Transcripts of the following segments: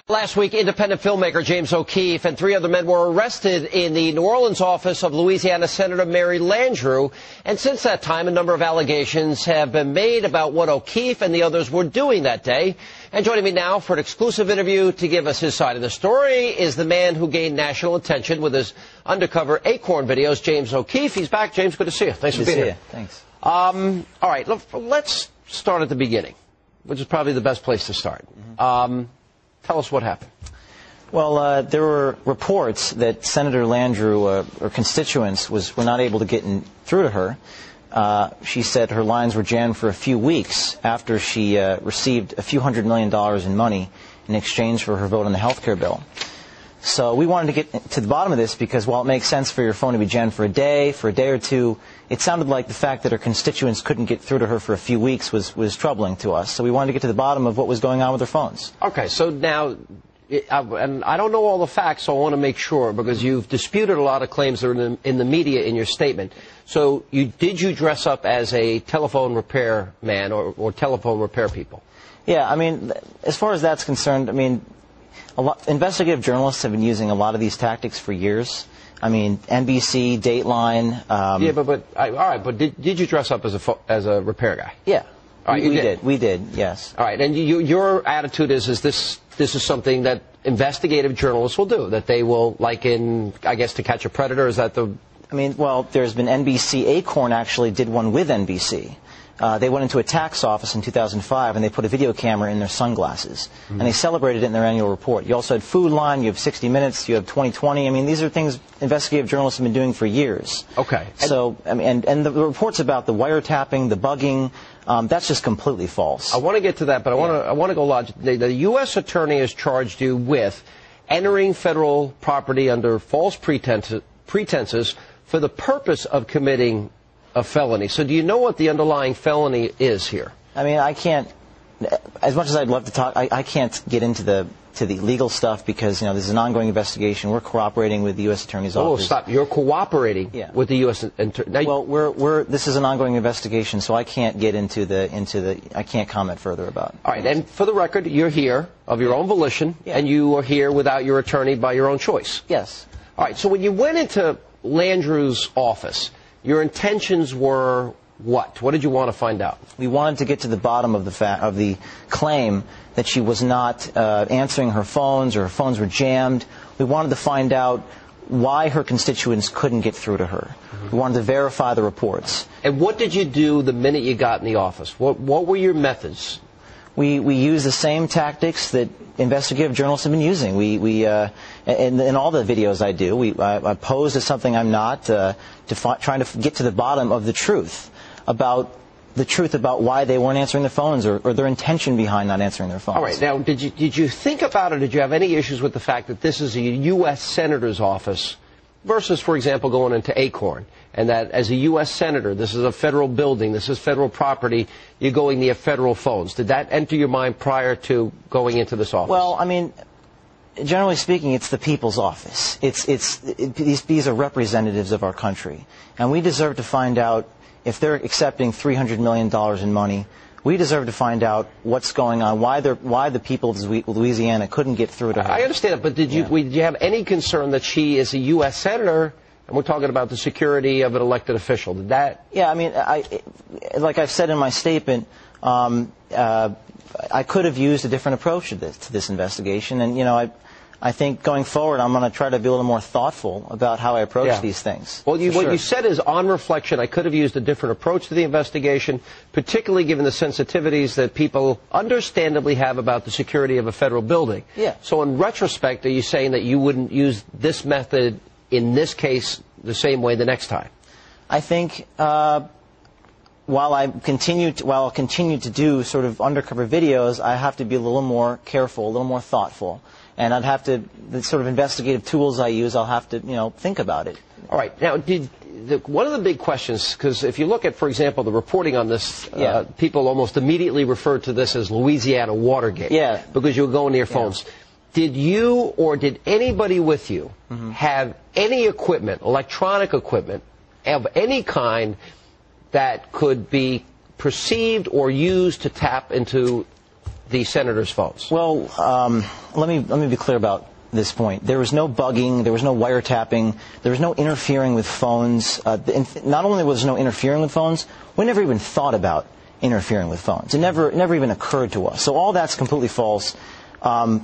Last week, independent filmmaker James O'Keefe and 3 other men were arrested in the New Orleans office of Louisiana Senator Mary Landrieu. And since that time, a number of allegations have been made about what O'Keefe and the others were doing that day. And joining me now for an exclusive interview to give us his side of the story is the man who gained national attention with his undercover Acorn videos, James O'Keefe. He's back. James, good to see you. Thanks for being here. Thanks. All right, let's start at the beginning, which is probably the best place to start. Tell us what happened. Well, there were reports that Senator Landrieu, her constituents, were not able to get through to her. She said her lines were jammed for a few weeks after she received a few $100 million in money in exchange for her vote on the health care bill. So we wanted to get to the bottom of this because while it makes sense for your phone to be jammed for a day or two, it sounded like the fact that her constituents couldn't get through to her for a few weeks was troubling to us. So we wanted to get to the bottom of what was going on with her phones. Okay, so now, and I don't know all the facts, so I want to make sure, because you've disputed a lot of claims that are in the media in your statement. So did you dress up as a telephone repair man or telephone repair people? Yeah, I mean, as far as that's concerned, I mean, investigative journalists have been using a lot of these tactics for years. I mean, NBC, Dateline. Yeah, all right. But did you dress up as a repair guy? Yeah. All right, we did. We did. Yes. All right. And your attitude is this is something that investigative journalists will do, that they will, like in, I guess, To Catch a Predator. Is that the? I mean, well, there's been NBC. Acorn actually did one with NBC. They went into a tax office in 2005 and they put a video camera in their sunglasses. And they celebrated it in their annual report. You also had Food Line, you have 60 Minutes, you have 2020. I mean, these are things investigative journalists have been doing for years. Okay. So, I mean, and the reports about the wiretapping, the bugging, that's just completely false. I want to get to that, but I want to go logic. The U.S. attorney has charged you with entering federal property under false pretenses for the purpose of committing a felony. So do you know what the underlying felony is here? I mean, I can't, as much as I'd love to talk, I can't get into the legal stuff because, you know, this is an ongoing investigation. We're cooperating with the U.S. Attorney's Office. Oh, stop. You're cooperating with the U.S. Attorney. Well, this is an ongoing investigation, so I can't get into I can't comment further about it. All right. And for the record, you're here of your own volition, and you are here without your attorney by your own choice. Yes. All right. So when you went into Landrieu's office, your intentions were what? What did you want to find out? We wanted to get to the bottom of the claim that she was not answering her phones or her phones were jammed. We wanted to find out why her constituents couldn't get through to her. We wanted to verify the reports. And what did you do the minute you got in the office? What were your methods? We used the same tactics that investigative journalists have been using. In all the videos I do, I pose as something I'm not, trying to get to the bottom of the truth about why they weren't answering their phones or their intention behind not answering their phones. All right. Now, did you think about it? Did you have any issues with the fact that this is a U.S. Senator's office versus, for example, going into Acorn? And that as a U.S. Senator, this is a federal building, this is federal property, you're going near federal phones. Did that enter your mind prior to going into this office? Well, I mean, generally speaking, it's the people's office. These are representatives of our country. And we deserve to find out if they're accepting $300 million in money. We deserve to find out what's going on, why the people of Louisiana couldn't get through to her. I understand that, but did you have any concern that she is a U.S. Senator? And we're talking about the security of an elected official. Did that? Yeah, I mean, like I've said in my statement, I could have used a different approach to this investigation. And, you know, I think going forward, I'm going to try to be a little more thoughtful about how I approach these things. Well, what you said is, on reflection, I could have used a different approach to the investigation, particularly given the sensitivities that people understandably have about the security of a federal building. Yeah. So in retrospect, are you saying that you wouldn't use this method in this case the same way the next time? I think while I'll continue to do sort of undercover videos, I have to be a little more careful, a little more thoughtful. And I'd have to, the sort of investigative tools I use, I'll have to, you know, think about it. All right. Now, one of the big questions, because if you look at, for example, the reporting on this, people almost immediately refer to this as Louisiana Watergate. Yeah. Because you were going to your phones. Did you or did anybody with you have any equipment, electronic equipment of any kind that could be perceived or used to tap into the senators' phones? Well, let me be clear about this point. There was no bugging, there was no wiretapping, there was no interfering with phones. Not only was there no interfering with phones, we never even thought about interfering with phones. It never even occurred to us. So all that's completely false. A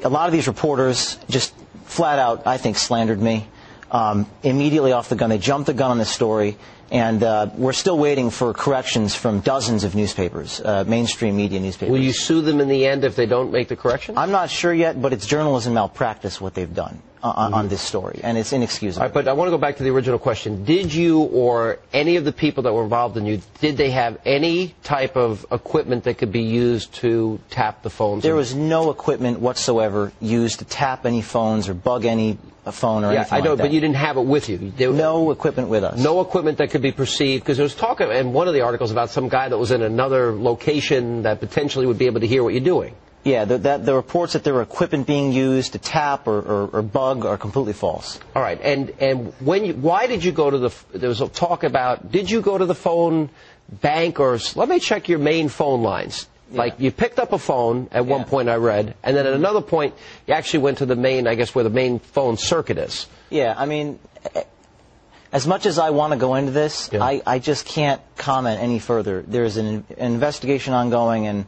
lot of these reporters just flat out, I think, slandered me. Immediately off the gun. They jumped the gun on this story, and we're still waiting for corrections from dozens of newspapers, mainstream media newspapers. Will you sue them in the end if they don't make the correction? I'm not sure yet, but it's journalism malpractice what they've done on this story, and it's inexcusable. All right, but I want to go back to the original question. Did you or any of the people that were involved in you, did they have any type of equipment that could be used to tap the phones? There was no equipment whatsoever used to tap any phones or bug any phone or anything like that. I know, but you didn't have it with you. No equipment with us. No equipment that could be perceived, because there was talk in one of the articles about some guy that was in another location that potentially would be able to hear what you're doing. Yeah, the reports that there were equipment being used to tap or bug are completely false. All right, and why did you go to there was a talk about, did you go to the phone bank, or let me check your main phone lines? Yeah. Like, you picked up a phone at one point, I read, and then at another point, you actually went to the main, I guess, where the main phone circuit is. Yeah, I mean, as much as I want to go into this, I just can't comment any further. There's an investigation ongoing, and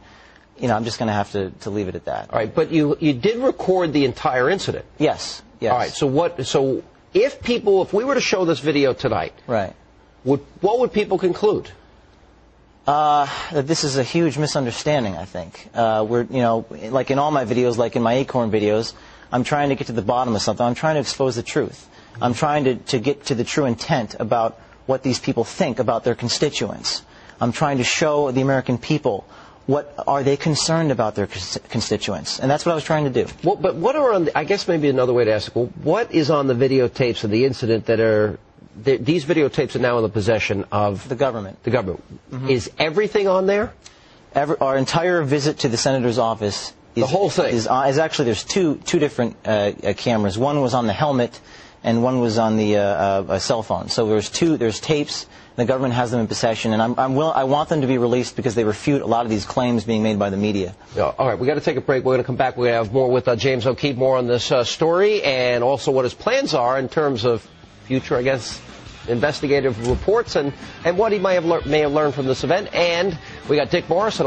I'm just going to have to leave it at that. All right, but you did record the entire incident. Yes. Yes. All right, so if we were to show this video tonight, right, what would people conclude? That this is a huge misunderstanding, I think. Like in all my videos, like in my Acorn videos, I'm trying to get to the bottom of something. I'm trying to expose the truth. I'm trying to get to the true intent about what these people think about their constituents. I'm trying to show the American people what are they concerned about their constituents. And that's what I was trying to do. Well, but what are I guess maybe another way to ask, well, what is on the videotapes of the incident that are... These videotapes are now in the possession of... The government. The government. Mm-hmm. Is everything on there? Our entire visit to the senator's office... The whole thing? Is actually, there's two different cameras. One was on the helmet, and one was on the cell phone. So there's tapes. The government has them in possession, and I want them to be released because they refute a lot of these claims being made by the media. All right, we got to take a break. We're going to come back. We're going to have more with James O'Keefe, more on this story, and also what his plans are in terms of future, I guess, investigative reports and what he may have learned from this event. And we got Dick Morrison